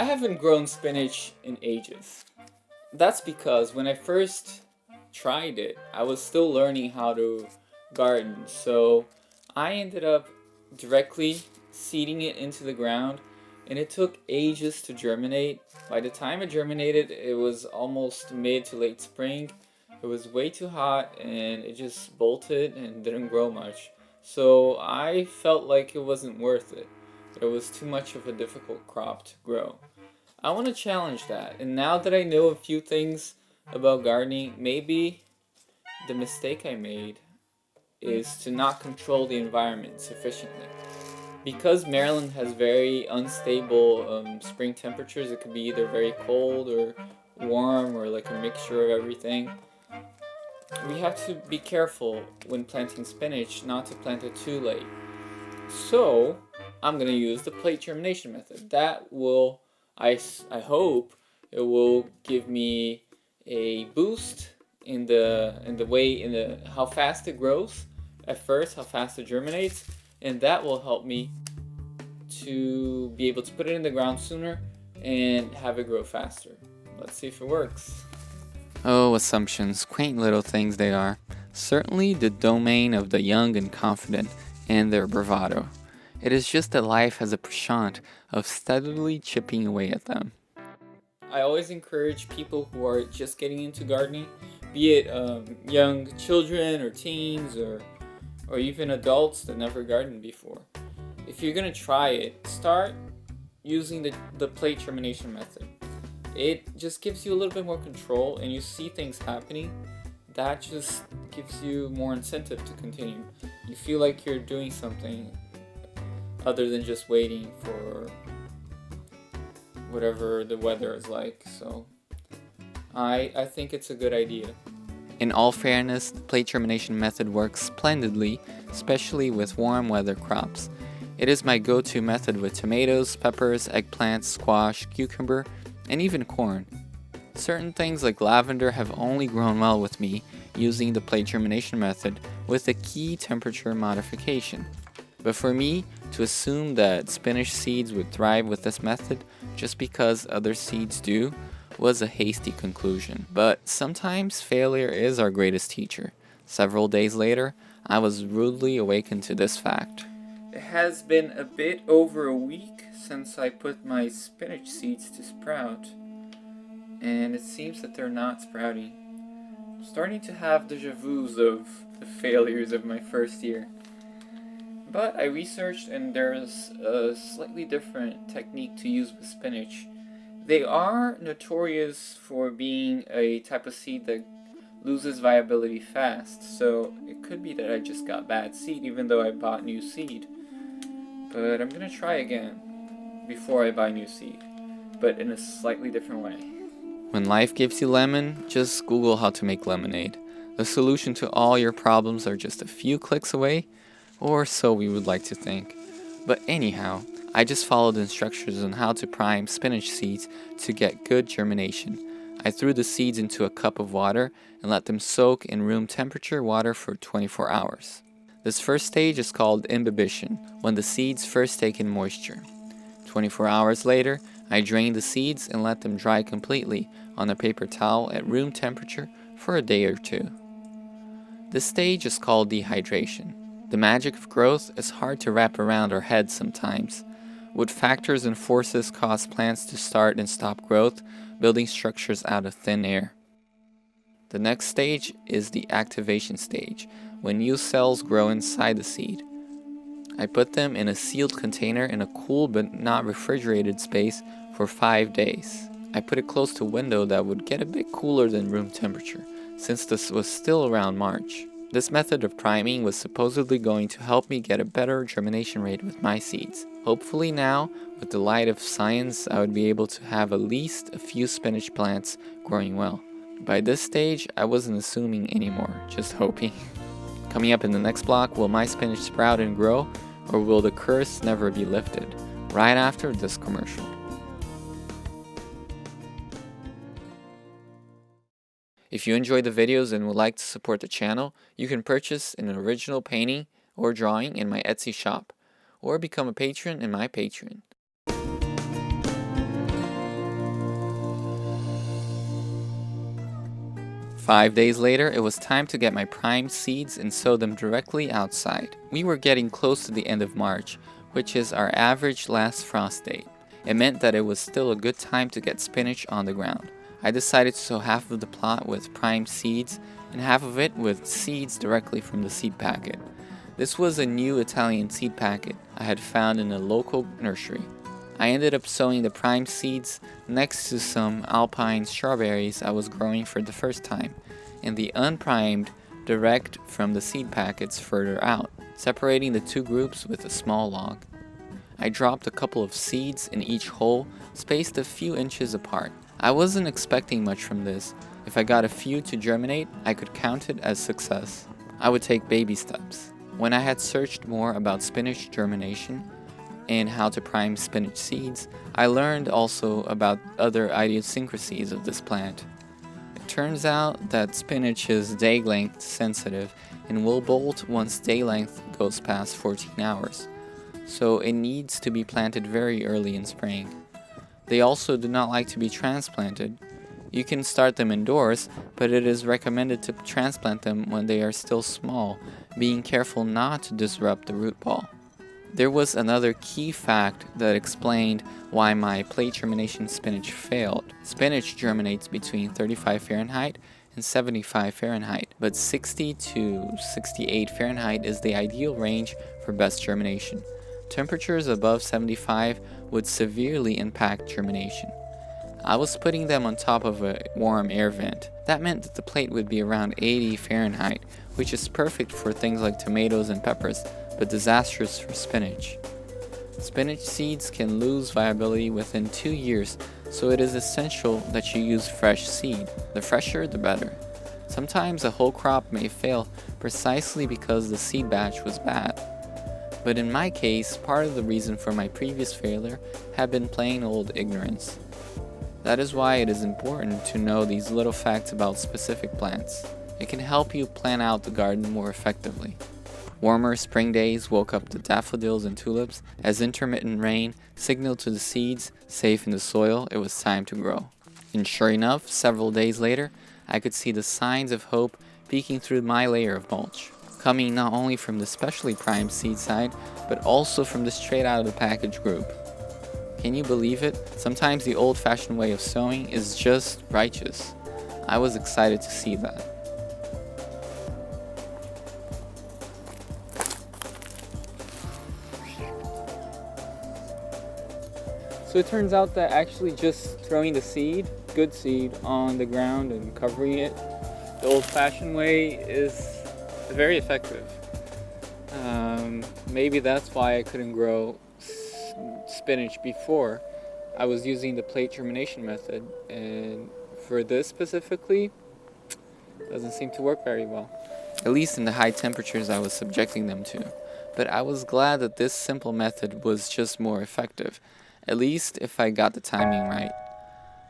I haven't grown spinach in ages. That's because when I first tried it, I was still learning how to garden. So I ended up directly seeding it into the ground, and it took ages to germinate. By the time it germinated, it was almost mid to late spring. It was way too hot and it just bolted and didn't grow much. So I felt like it wasn't worth it. It was too much of a difficult crop to grow. I want to challenge that. And now that I know a few things about gardening, maybe the mistake I made is to not control the environment sufficiently. Because Maryland has very unstable spring temperatures, it could be either very cold or warm or like a mixture of everything. We have to be careful when planting spinach not to plant it too late. So I'm going to use the plate germination method. That will, I hope, it will give me a boost in the how fast it grows at first, how fast it germinates, and that will help me to be able to put it in the ground sooner and have it grow faster. Let's see if it works. Oh, assumptions, quaint little things they are. Certainly the domain of the young and confident and their bravado. It is just that life has a penchant of steadily chipping away at them. I always encourage people who are just getting into gardening, be it young children or teens or even adults that never gardened before. If you're going to try it, start using the plate germination method. It just gives you a little bit more control and you see things happening. That just gives you more incentive to continue. You feel like you're doing something other than just waiting for whatever the weather is like. So I think it's a good idea. In all fairness, the plate germination method works splendidly, especially with warm weather crops. It is my go-to method with tomatoes, peppers, eggplants, squash, cucumber, and even corn. Certain things like lavender have only grown well with me using the plate germination method with a key temperature modification. But for me, to assume that spinach seeds would thrive with this method just because other seeds do was a hasty conclusion. But sometimes failure is our greatest teacher. Several days later, I was rudely awakened to this fact. It has been a bit over a week since I put my spinach seeds to sprout, and it seems that they're not sprouting. I'm starting to have deja vus of the failures of my first year. But I researched and there's a slightly different technique to use with spinach. They are notorious for being a type of seed that loses viability fast, so it could be that I just got bad seed even though I bought new seed. But I'm gonna try again before I buy new seed, but in a slightly different way. When life gives you lemon, just Google how to make lemonade. The solution to all your problems are just a few clicks away, or so we would like to think. But anyhow, I just followed instructions on how to prime spinach seeds to get good germination. I threw the seeds into a cup of water and let them soak in room temperature water for 24 hours. This first stage is called imbibition, when the seeds first take in moisture. 24 hours later, I drained the seeds and let them dry completely on a paper towel at room temperature for a day or two. This stage is called dehydration. The magic of growth is hard to wrap around our heads sometimes. What factors and forces cause plants to start and stop growth, building structures out of thin air? The next stage is the activation stage, when new cells grow inside the seed. I put them in a sealed container in a cool but not refrigerated space for 5 days. I put it close to a window that would get a bit cooler than room temperature, since this was still around March. This method of priming was supposedly going to help me get a better germination rate with my seeds. Hopefully now, with the light of science, I would be able to have at least a few spinach plants growing well. By this stage, I wasn't assuming anymore, just hoping. Coming up in the next block, will my spinach sprout and grow, or will the curse never be lifted? Right after this commercial. If you enjoy the videos and would like to support the channel, you can purchase an original painting or drawing in my Etsy shop, or become a patron in my Patreon. 5 days later, it was time to get my primed seeds and sow them directly outside. We were getting close to the end of March, which is our average last frost date. It meant that it was still a good time to get spinach on the ground. I decided to sow half of the plot with primed seeds and half of it with seeds directly from the seed packet. This was a new Italian seed packet I had found in a local nursery. I ended up sowing the primed seeds next to some alpine strawberries I was growing for the first time, and the unprimed direct from the seed packets further out, separating the two groups with a small log. I dropped a couple of seeds in each hole, spaced a few inches apart. I wasn't expecting much from this. If I got a few to germinate, I could count it as success. I would take baby steps. When I had searched more about spinach germination and how to prime spinach seeds, I learned also about other idiosyncrasies of this plant. It turns out that spinach is day length sensitive and will bolt once day length goes past 14 hours, so it needs to be planted very early in spring. They also do not like to be transplanted. You can start them indoors, but it is recommended to transplant them when they are still small, being careful not to disrupt the root ball. There was another key fact that explained why my plate germination spinach failed. Spinach germinates between 35 Fahrenheit and 75 Fahrenheit, but 60 to 68 Fahrenheit is the ideal range for best germination. Temperatures above 75 would severely impact germination. I was putting them on top of a warm air vent. That meant that the plate would be around 80 Fahrenheit, which is perfect for things like tomatoes and peppers, but disastrous for spinach. Spinach seeds can lose viability within 2 years, so it is essential that you use fresh seed. The fresher, the better. Sometimes a whole crop may fail precisely because the seed batch was bad. But in my case, part of the reason for my previous failure had been plain old ignorance. That is why it is important to know these little facts about specific plants. It can help you plan out the garden more effectively. Warmer spring days woke up the daffodils and tulips as intermittent rain signaled to the seeds safe in the soil it was time to grow. And sure enough, several days later, I could see the signs of hope peeking through my layer of mulch, coming not only from the specially primed seed side, but also from the straight out of the package group. Can you believe it? Sometimes the old-fashioned way of sowing is just righteous. I was excited to see that. So it turns out that actually just throwing the seed, good seed, on the ground and covering it the old-fashioned way is very effective. Maybe that's why I couldn't grow spinach before. I was using the plate germination method, and for this specifically, doesn't seem to work very well. At least in the high temperatures I was subjecting them to. But I was glad that this simple method was just more effective, at least if I got the timing right.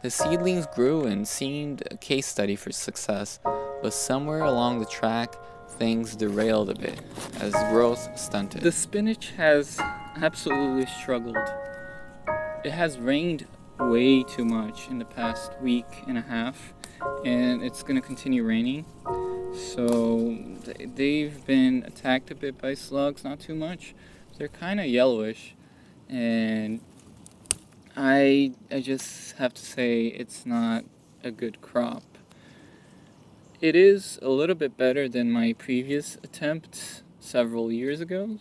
The seedlings grew and seemed a case study for success, but somewhere along the track, things derailed a bit as growth stunted. The spinach has absolutely struggled. It has rained way too much in the past week and a half, and it's going to continue raining. So they've been attacked a bit by slugs, not too much. They're kind of yellowish, and I just have to say it's not a good crop. It is a little bit better than my previous attempt several years ago,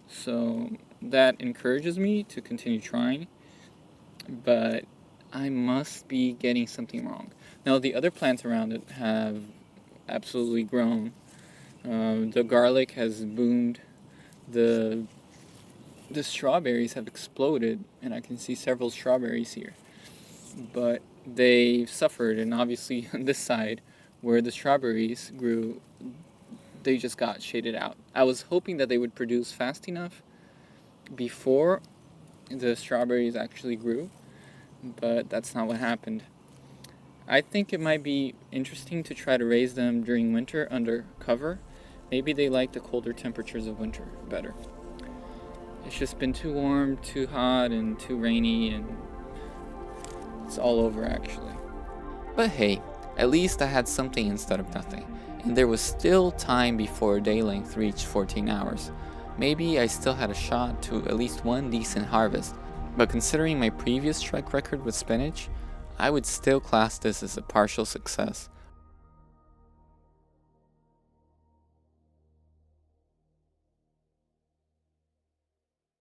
so that encourages me to continue trying, but I must be getting something wrong. Now, the other plants around it have absolutely grown. The garlic has boomed. The strawberries have exploded, and I can see several strawberries here. But they've suffered, and obviously on this side, where the strawberries grew, they just got shaded out. I was hoping that they would produce fast enough before the strawberries actually grew, but that's not what happened. I think it might be interesting to try to raise them during winter under cover. Maybe they like the colder temperatures of winter better. It's just been too warm, too hot, and too rainy, and it's all over actually. But hey, At least I had something instead of nothing, and there was still time before day length reached 14 hours. Maybe I still had a shot to at least one decent harvest, but considering my previous track record with spinach, I would still class this as a partial success.